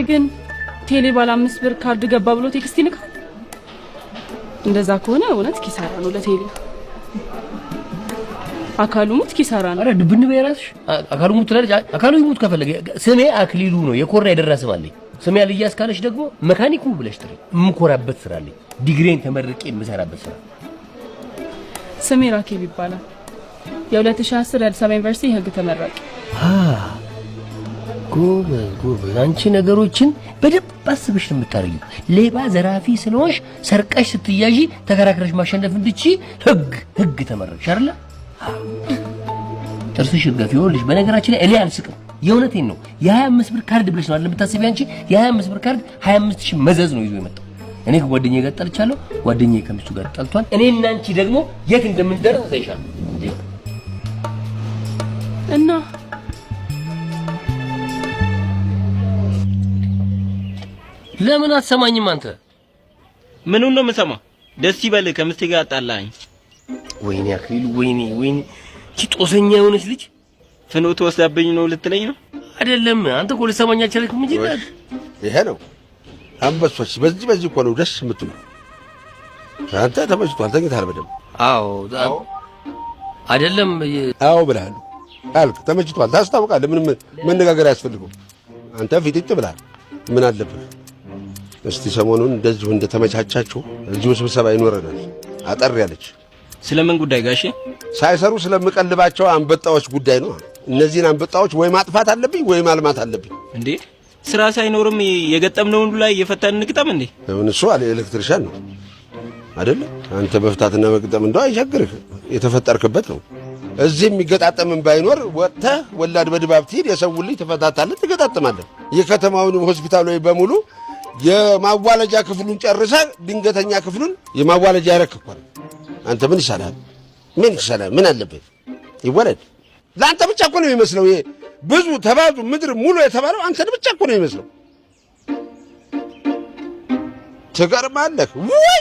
ቆይ ግን ቴሌ ባለ 5 ብር ካርድ ገባ ብሎ ቴክስት ይልካል? እንደዛ ከሆነ እውነት ኪሳራ ነው ለቴሌ። አካሉ ሙት ኪሳራ ነው። አረ ድብን በራስሽ አካሉ ሙት ትላለች። አካሉ ይሙት ከፈለገ ስሜ አክሊሉ ነው የኮራ የደረሰ ማለት ስሜ አልያዝ ካለሽ ደግሞ መካኒኩ ብለሽ ጥሪ። እምኮራበት ስራ አለኝ። ዲግሪን ተመርቄ የምሰራበት ስራ። ስሜ ራኬብ ይባላል። የ2010 የአዲስ አበባ ዩኒቨርሲቲ ህግ ተመራቂ። ጎበዝ አንቺ ነገሮችን በደንብ አስበሽ ነው የምታረጊው። ሌባ ዘራፊ ስለሆንሽ ሰርቀሽ ስትያዢ ተከራክረሽ ማሸነፍ እንድቺ ህግ ተመረቅሽ አይደል? ጥርስሽ ገፊ ይኸውልሽ። በነገራችን ላይ እኔ አልስቅም፣ የእውነቴን ነው። የ25 ብር ካርድ ብለሽ ነው አይደል የምታስቢው አንቺ? የ25 ብር ካርድ 25000 መዘዝ ነው ይዞ የመጣው። እኔ ከጓደኛዬ ጋር ጠልቻለሁ፣ ጓደኛዬ ከሚስቱ ጋር ጠልቷል። እኔና አንቺ ደግሞ የት እንደምንደርስ ታይሻለሽ። እና ለምን አትሰማኝም አንተ? ምኑን ነው የምሰማ? ደስ ይበልህ ከምስቴ ጋር አጣላኝ። ወይኔ አክሊሉ ወይኔ እቺ ጦሰኛ የሆነች ልጅ ፍኖት ወስዳብኝ ነው ልትለኝ ነው? አይደለም አንተ እኮ ልትሰማኝ አልቻልክም እንጂ ይሄ ነው አንበሶች። በዚህ እኮ ነው ደስ የምትሉ። አንተ ተመችቷል፣ ተኝተሃል በደምብ። አዎ አይደለም አዎ ብለሃል አልክ። ተመችቷል፣ ታስታውቃለህ። ምንም መነጋገር አያስፈልገው። አንተ ፊትጭ ብለሃል። ምን አለብህ? እስቲ ሰሞኑን እንደዚሁ እንደተመቻቻችሁ እዚሁ ስብሰባ ይኖረናል። አጠር ያለች። ስለምን ጉዳይ ጋሼ? ሳይሰሩ ስለምቀልባቸው አንበጣዎች ጉዳይ ነው። እነዚህን አንበጣዎች ወይ ማጥፋት አለብኝ ወይ ማልማት አለብኝ። እንዴ ስራ ሳይኖርም የገጠምነውን ላይ የፈታን እንግጠም እንዴ? እሱ አለ ኤሌክትሪሻን ነው አይደል? አንተ መፍታትና መግጠም እንደው አይቸግርህ፣ የተፈጠርክበት ነው። እዚህ የሚገጣጠምን ባይኖር ወጥተህ ወላድ በድባብ ትሄድ የሰው ልጅ ተፈታታለህ፣ ትገጣጠማለህ። የከተማውን ሆስፒታሎች በሙሉ የማዋለጃ ክፍሉን ጨርሰህ ድንገተኛ ክፍሉን የማዋለጃ ያረክኳል። አንተ ምን ይሻላል? ምን አለበት? ይወለድ። ለአንተ ብቻ እኮ ነው የሚመስለው። ይሄ ብዙ ተባዙ ምድር ሙሉ የተባለው አንተ ብቻ እኮ ነው የሚመስለው። ትገርማለህ ወይ?